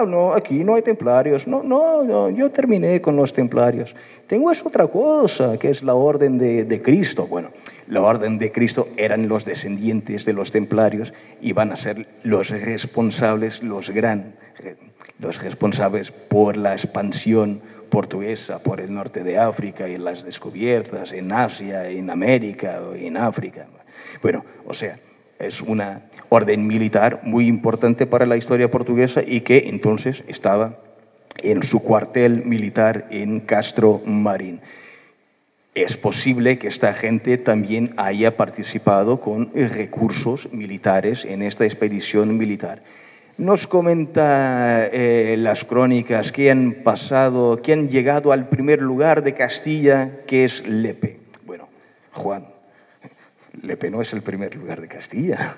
no, aquí no hay templarios, no, yo terminé con los templarios. Tengo otra cosa, que es la Orden de Cristo. Bueno, la Orden de Cristo eran los descendientes de los templarios y van a ser los responsables, los responsables por la expansión portuguesa por el norte de África y las descubiertas en Asia, en América o en África. Bueno, o sea, es una orden militar muy importante para la historia portuguesa y que entonces estaba en su cuartel militar en Castromarín. Es posible que esta gente también haya participado con recursos militares en esta expedición militar. Nos comenta las crónicas que han llegado al primer lugar de Castilla, que es Lepe. Bueno, Juan, Lepe no es el primer lugar de Castilla.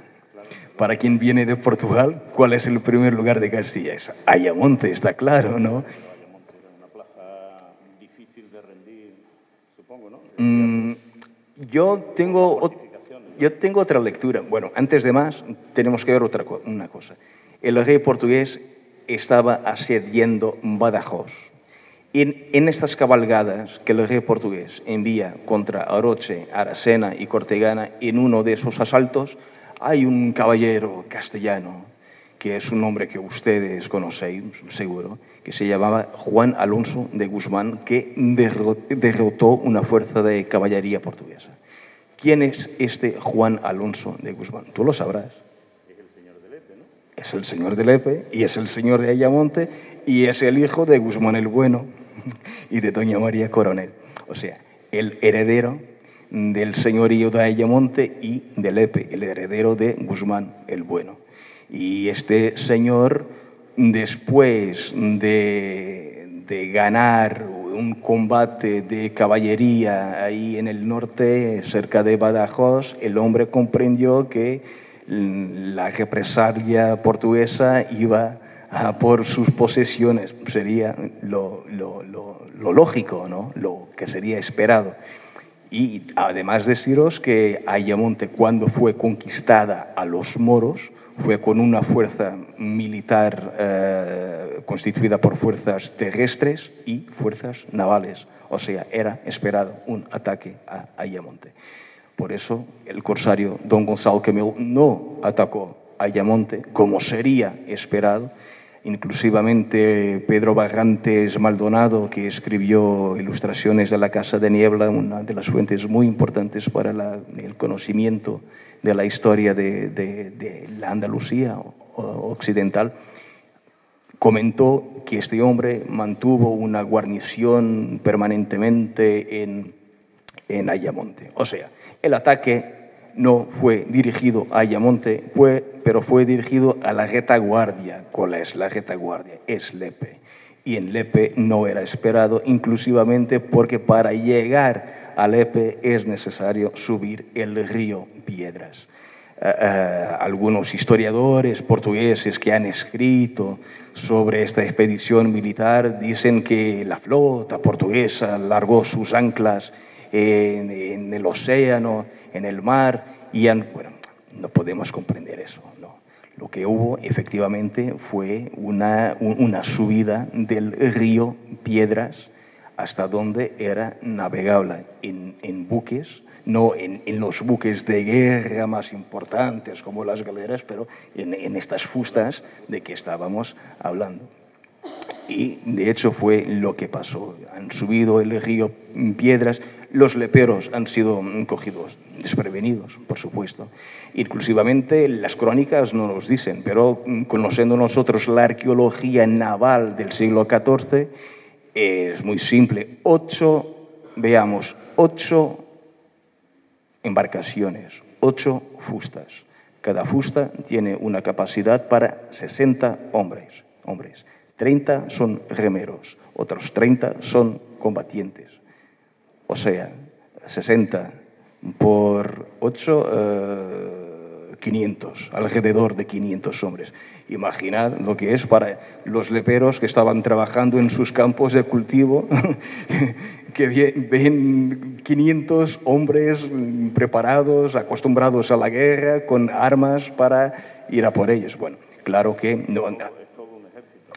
Para quien viene de Portugal, ¿cuál es el primer lugar de Castilla? Es Ayamonte, está claro, ¿no? Ayamonte era una plaza difícil de rendir, supongo, ¿no? Yo tengo otra lectura. Bueno, antes de más, tenemos que ver una cosa. El rey portugués estaba asediando Badajoz. En estas cabalgadas que el rey portugués envía contra Oroche, Aracena y Cortegana, en uno de esos asaltos, hay un caballero castellano, que es un nombre que ustedes conocéis, seguro, que se llamaba Juan Alonso de Guzmán, que derrotó una fuerza de caballería portuguesa. ¿Quién es este Juan Alonso de Guzmán? Tú lo sabrás. Es el señor de Lepe, ¿no? Es el señor de Lepe y es el señor de Ayamonte y es el hijo de Guzmán el Bueno y de doña María Coronel. O sea, el heredero del señorío de Ayamonte y de Lepe, el heredero de Guzmán el Bueno. Y este señor, después de ganar un combate de caballería ahí en el norte, cerca de Badajoz, el hombre comprendió que la represalia portuguesa iba a por sus posesiones. Sería lo lógico, ¿no? Lo que sería esperado. Y además deciros que Ayamonte, cuando fue conquistada a los moros, fue con una fuerza militar constituida por fuerzas terrestres y fuerzas navales. O sea, era esperado un ataque a Ayamonte. Por eso el corsario Don Gonzalo Camil no atacó a Ayamonte como sería esperado. Inclusivamente Pedro Barrantes Maldonado, que escribió Ilustraciones de la Casa de Niebla, una de las fuentes muy importantes para el conocimiento de la historia de la Andalucía occidental, comentó que este hombre mantuvo una guarnición permanentemente en Ayamonte. O sea, el ataque no fue dirigido a Ayamonte, pero fue dirigido a la retaguardia. ¿Cuál es la retaguardia? Es Lepe. Y en Lepe no era esperado, inclusivamente porque para llegar a Lepe es necesario subir el río Piedras. Algunos historiadores portugueses que han escrito sobre esta expedición militar dicen que la flota portuguesa largó sus anclas en el océano, en el mar, y bueno, no podemos comprender eso, ¿no? Lo que hubo efectivamente fue una subida del río Piedras hasta donde era navegable en buques, no en los buques de guerra más importantes como las galeras, pero en estas fustas de que estábamos hablando. Y de hecho fue lo que pasó. Han subido el río Piedras, los leperos han sido cogidos desprevenidos, por supuesto. Inclusivamente las crónicas no nos dicen, pero conociendo nosotros la arqueología naval del siglo XIV, es muy simple. 8 embarcaciones, 8 fustas. Cada fusta tiene una capacidad para 60 hombres. 30 son remeros, otros 30 son combatientes. O sea, 60 por 8, 500, alrededor de 500 hombres. Imaginad lo que es para los leperos que estaban trabajando en sus campos de cultivo, que ven 500 hombres preparados, acostumbrados a la guerra, con armas para ir a por ellos. Bueno, claro que no.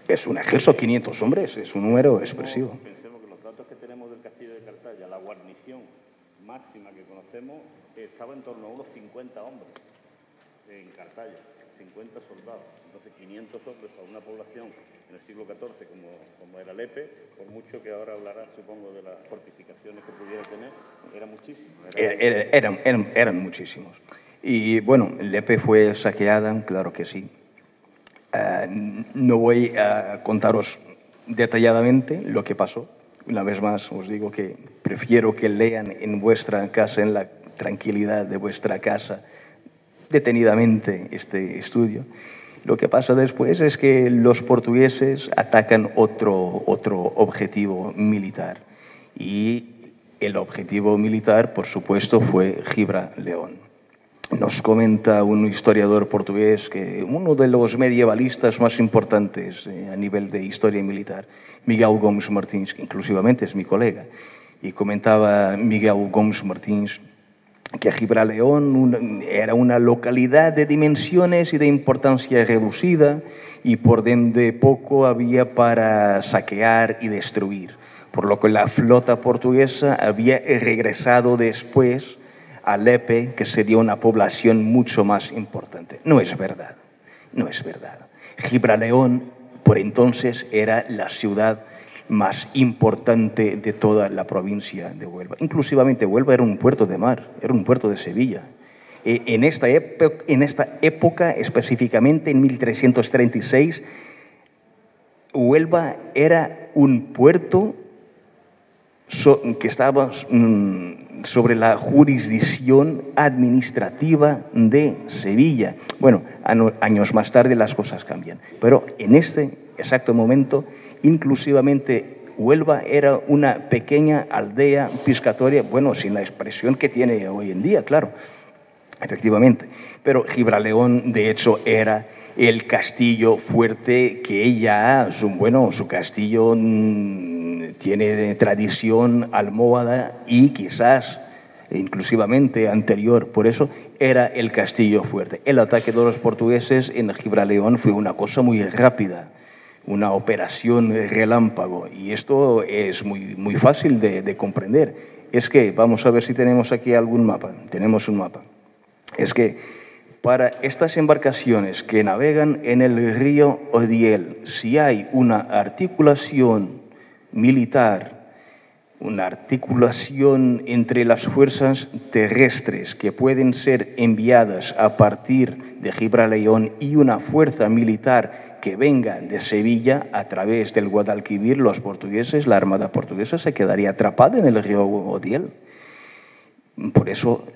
Es un ejército, 500 hombres, es un número expresivo. Pensemos que los datos que tenemos del castillo de Cartaya, la guarnición máxima que conocemos, estaba en torno a unos 50 hombres en Cartaya, 50 soldados. Entonces, 500 hombres para una población en el siglo XIV como era Lepe, por mucho que ahora hablará, supongo, de las fortificaciones que pudiera tener, era muchísimo. Eran muchísimos. Y bueno, Lepe fue saqueada, claro que sí. No voy a contaros detalladamente lo que pasó. Una vez más os digo que prefiero que lean en vuestra casa, en la tranquilidad de vuestra casa, detenidamente este estudio. Lo que pasa después es que los portugueses atacan otro objetivo militar. Y el objetivo militar, por supuesto, fue Gibraleón. Nos comenta un historiador portugués, que uno de los medievalistas más importantes a nivel de historia militar, Miguel Gomes Martins, que inclusivamente es mi colega, y comentaba Miguel Gomes Martins que Gibraleón era una localidad de dimensiones y de importancia reducida y por donde poco había para saquear y destruir, por lo que la flota portuguesa había regresado después a Lepe, que sería una población mucho más importante. No es verdad, no es verdad. Gibraleón, por entonces, era la ciudad más importante de toda la provincia de Huelva. Inclusivamente Huelva era un puerto de mar, era un puerto de Sevilla. En esta época, específicamente en 1336, Huelva era un puerto que estaba sobre la jurisdicción administrativa de Sevilla. Bueno, años más tarde las cosas cambian, pero en este exacto momento, inclusivamente Huelva era una pequeña aldea piscatoria, bueno, sin la expresión que tiene hoy en día, claro, efectivamente. Pero Gibraleón, de hecho, era el castillo fuerte que ya, su castillo tiene tradición almohada y quizás inclusivamente anterior. Por eso era el castillo fuerte. El ataque de los portugueses en Gibraleón fue una cosa muy rápida, una operación relámpago. Y esto es muy fácil de comprender. Es que, vamos a ver si tenemos aquí algún mapa. Tenemos un mapa. Es que para estas embarcaciones que navegan en el río Odiel, si hay una articulación militar, una articulación entre las fuerzas terrestres que pueden ser enviadas a partir de Gibraleón y una fuerza militar que venga de Sevilla a través del Guadalquivir, los portugueses, la armada portuguesa se quedaría atrapada en el río Odiel. Por eso,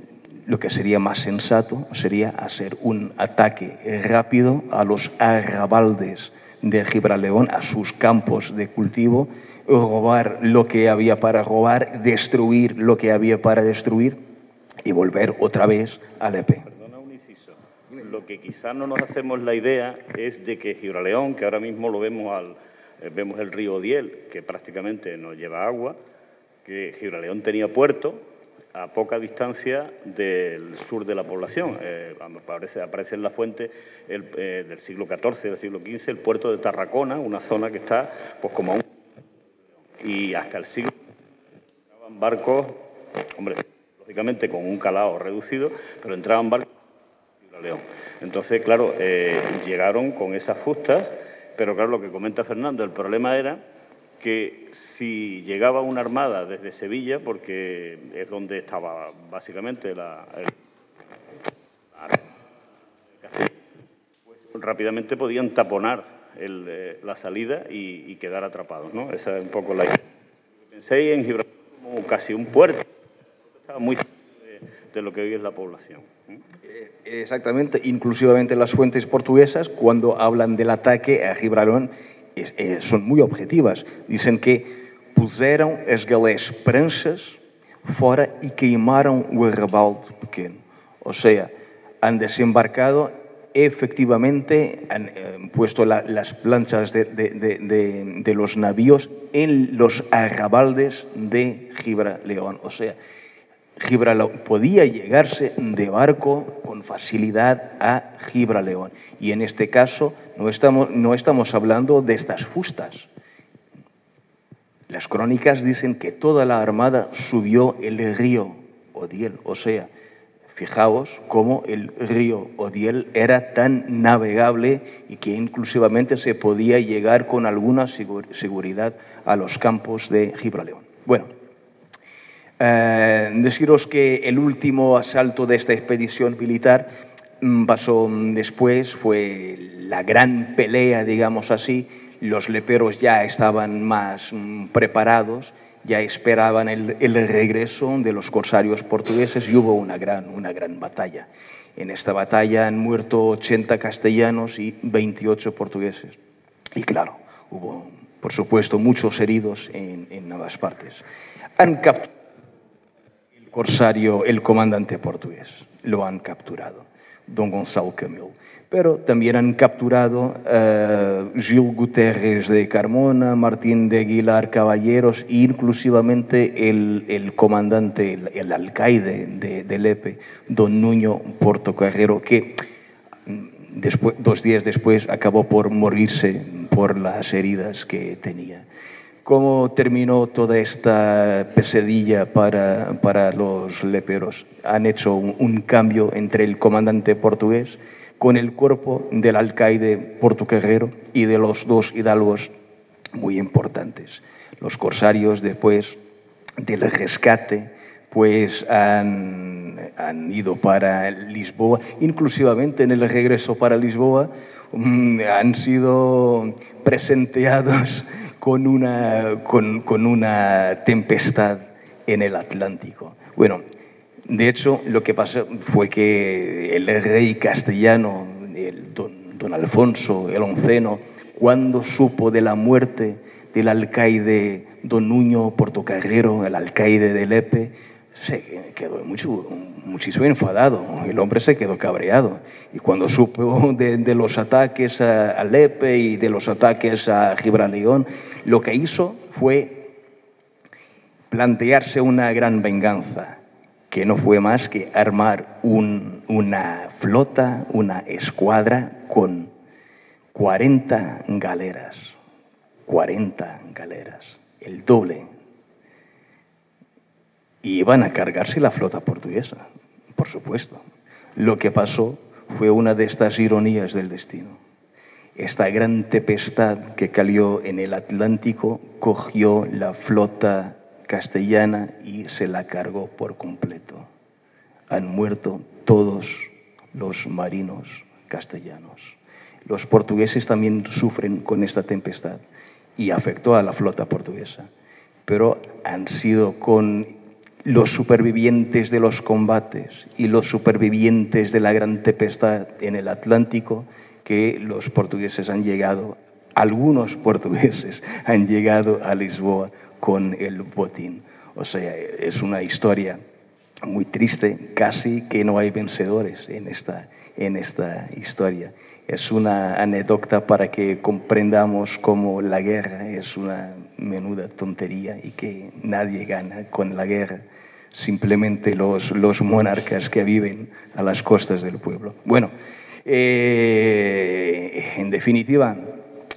lo que sería más sensato sería hacer un ataque rápido a los arrabaldes de Gibraleón, a sus campos de cultivo, robar lo que había para robar, destruir lo que había para destruir y volver otra vez a Lepe. Perdona un inciso. Lo que quizás no nos hacemos la idea es de que Gibraleón, que ahora mismo lo vemos el río Odiel, que prácticamente no lleva agua, que Gibraleón tenía puerto a poca distancia del sur de la población. Aparece en la fuente del siglo XIV, del siglo XV, el puerto de Tarracona, una zona que está pues como a un... Y hasta el siglo entraban barcos, hombre, lógicamente con un calado reducido, pero entraban barcos a Gibraleón. Entonces, claro, llegaron con esas fustas, pero claro, lo que comenta Fernando, el problema era que si llegaba una armada desde Sevilla, porque es donde estaba básicamente pues rápidamente podían taponar la salida y quedar atrapados, ¿no? Esa es un poco la idea. Penséis en Gibraltar como casi un puerto, estaba muy cerca de lo que hoy es la población. Exactamente, inclusivamente las fuentes portuguesas, cuando hablan del ataque a Gibraltar, son muy objetivas. Dicen que puseram as galés pranchas fora y queimaron o arrabalde pequeno. O sea, han desembarcado, efectivamente, han puesto las planchas de los navíos en los arrabaldes de Gibraleón. O sea, Gibraleón podía llegarse de barco con facilidad a Gibraleón. Y en este caso no estamos hablando de estas fustas. Las crónicas dicen que toda la armada subió el río Odiel. O sea, fijaos cómo el río Odiel era tan navegable y que inclusivamente se podía llegar con alguna seguridad a los campos de Gibraleón. Bueno, deciros que el último asalto de esta expedición militar pasó después, fue la gran pelea, digamos así. Los leperos ya estaban más preparados, ya esperaban el regreso de los corsarios portugueses y hubo una gran batalla. En esta batalla han muerto 80 castellanos y 28 portugueses. Y claro, hubo, por supuesto, muchos heridos en ambas partes. Han capturado el corsario, el comandante portugués, lo han capturado, don Gonçalo Camilo. Pero también han capturado Gil Guterres de Carmona, Martín de Aguilar Caballeros e inclusivamente el comandante, el alcaide de Lepe, don Nuño Portocarrero, que 2 días después acabó por morirse por las heridas que tenía. ¿Cómo terminó toda esta pesadilla para los léperos? Han hecho un cambio entre el comandante portugués con el cuerpo del alcaide portuguero y de los dos hidalgos muy importantes. Los corsarios, después del rescate, pues han ido para Lisboa. Inclusivamente en el regreso para Lisboa han sido presenteados con una tempestad en el Atlántico. Bueno, de hecho, lo que pasó fue que el rey castellano, don Alfonso el XI, cuando supo de la muerte del alcaide don Nuño Portocarrero, el alcaide de Lepe, se quedó muchísimo enfadado. El hombre se quedó cabreado. Y cuando supo de los ataques a Lepe y de los ataques a Gibraleón, lo que hizo fue plantearse una gran venganza, que no fue más que armar una flota, una escuadra con 40 galeras. 40 galeras, el doble. Y iban a cargarse la flota portuguesa, por supuesto. Lo que pasó fue una de estas ironías del destino. Esta gran tempestad que cayó en el Atlántico cogió la flota castellana y se la cargó por completo. Han muerto todos los marinos castellanos. Los portugueses también sufren con esta tempestad y afectó a la flota portuguesa, pero han sido con los supervivientes de los combates y los supervivientes de la gran tempestad en el Atlántico que los portugueses han llegado, algunos portugueses han llegado a Lisboa con el botín. O sea, es una historia muy triste, casi que no hay vencedores en esta historia. Es una anécdota para que comprendamos cómo la guerra es una menuda tontería y que nadie gana con la guerra, simplemente los monarcas que viven a las costas del pueblo. Bueno, en definitiva,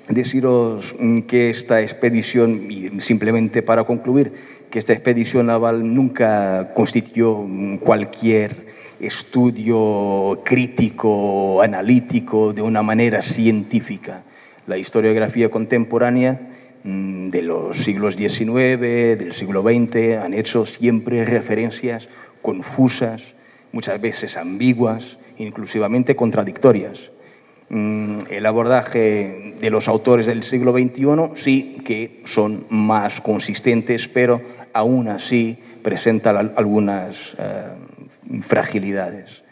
deciros que esta expedición, y simplemente para concluir, que esta expedición naval nunca constituyó cualquier estudio crítico, analítico, de una manera científica. La historiografía contemporánea de los siglos XIX, del siglo XX, han hecho siempre referencias confusas, muchas veces ambiguas, inclusivamente contradictorias. El abordaje de los autores del siglo XXI sí que son más consistentes, pero aún así presentan algunas fragilidades.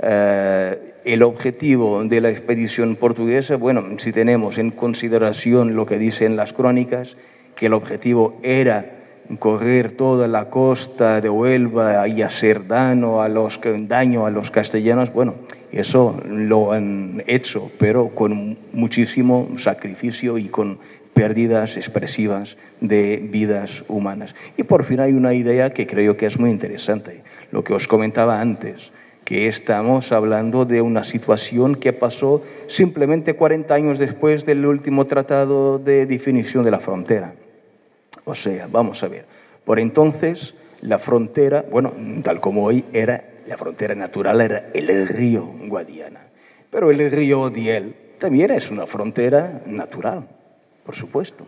El objetivo de la expedición portuguesa, bueno, si tenemos en consideración lo que dicen las crónicas, que el objetivo era correr toda la costa de Huelva y hacer daño a los castellanos, bueno, eso lo han hecho, pero con muchísimo sacrificio y con pérdidas expresivas de vidas humanas. Y por fin hay una idea que creo que es muy interesante, lo que os comentaba antes, que estamos hablando de una situación que pasó simplemente 40 años después del último tratado de definición de la frontera. O sea, vamos a ver, por entonces la frontera, bueno, tal como hoy era, la frontera natural era el río Guadiana, pero el río Odiel también es una frontera natural, por supuesto.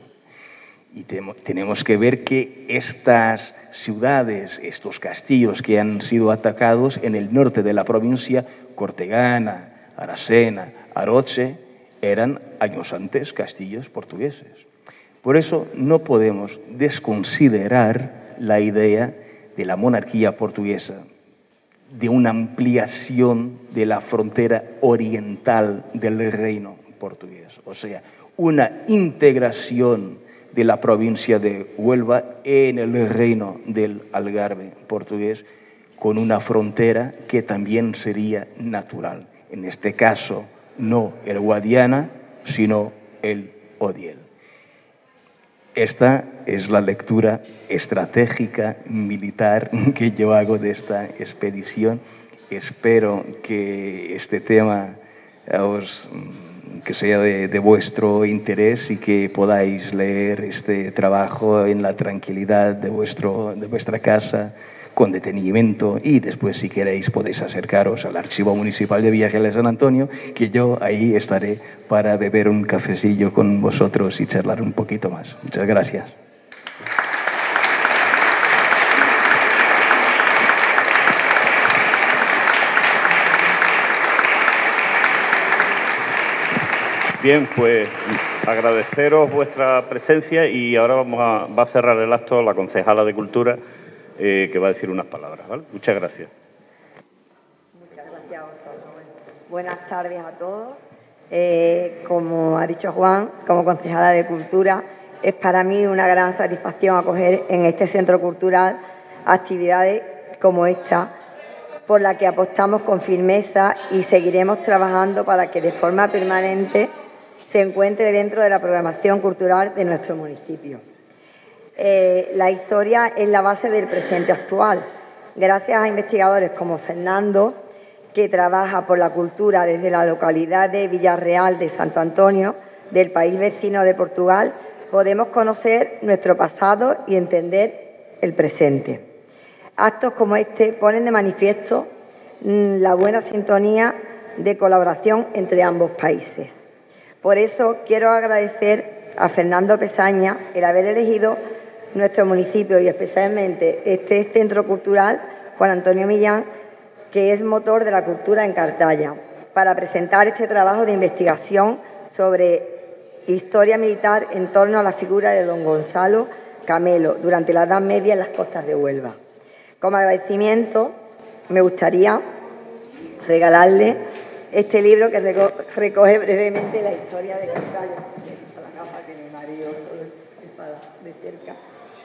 Y tenemos que ver que estas ciudades, estos castillos que han sido atacados en el norte de la provincia, Cortegana, Aracena, Aroche, eran años antes castillos portugueses. Por eso no podemos desconsiderar la idea de la monarquía portuguesa, de una ampliación de la frontera oriental del reino portugués, o sea, una integración de la provincia de Huelva en el reino del Algarve portugués, con una frontera que también sería natural. En este caso, no el Guadiana, sino el Odiel. Esta es la lectura estratégica militar que yo hago de esta expedición. Espero que este tema os que sea de vuestro interés y que podáis leer este trabajo en la tranquilidad de vuestra casa, con detenimiento, y después, si queréis, podéis acercaros al Archivo Municipal de Villa Real de San Antonio, que yo ahí estaré para beber un cafecillo con vosotros y charlar un poquito más. Muchas gracias. Bien, pues agradeceros vuestra presencia y ahora va a cerrar el acto la concejala de Cultura, que va a decir unas palabras, ¿vale? Muchas gracias. Muchas gracias a vosotros. Buenas tardes a todos. Como ha dicho Juan, como concejala de Cultura, es para mí una gran satisfacción acoger en este centro cultural actividades como esta, por la que apostamos con firmeza y seguiremos trabajando para que de forma permanente se encuentre dentro de la programación cultural de nuestro municipio. La historia es la base del presente actual. Gracias a investigadores como Fernando, que trabaja por la cultura desde la localidad de Villarreal de Santo Antonio, del país vecino de Portugal, podemos conocer nuestro pasado y entender el presente. Actos como este ponen de manifiesto la buena sintonía de colaboración entre ambos países. Por eso quiero agradecer a Fernando Pesaña el haber elegido nuestro municipio y especialmente este centro cultural Juan Antonio Millán, que es motor de la cultura en Cartaya, para presentar este trabajo de investigación sobre historia militar en torno a la figura de don Gonzalo Camelo durante la Edad Media en las costas de Huelva. Como agradecimiento, me gustaría regalarle este libro que recoge brevemente la historia de Cartaya. La capa que mi marido solo de cerca.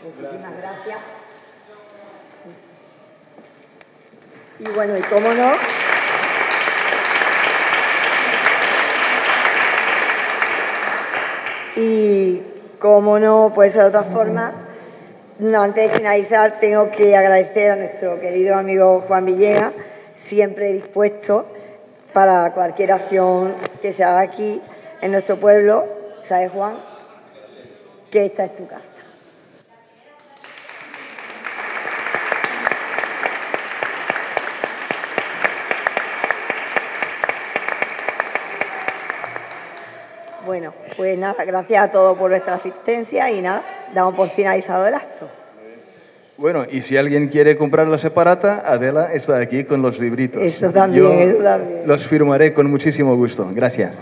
Muchísimas gracias. Y bueno, y cómo no, puede ser de otra forma. Antes de finalizar, tengo que agradecer a nuestro querido amigo Juan Villegas, siempre dispuesto para cualquier acción que se haga aquí en nuestro pueblo. ¿Sabes, Juan? Que esta es tu casa. Bueno, pues nada, gracias a todos por vuestra asistencia y nada, damos por finalizado el acto. Bueno, y si alguien quiere comprar la separata, Adela está aquí con los libritos. Eso también, eso también. Los firmaré con muchísimo gusto. Gracias.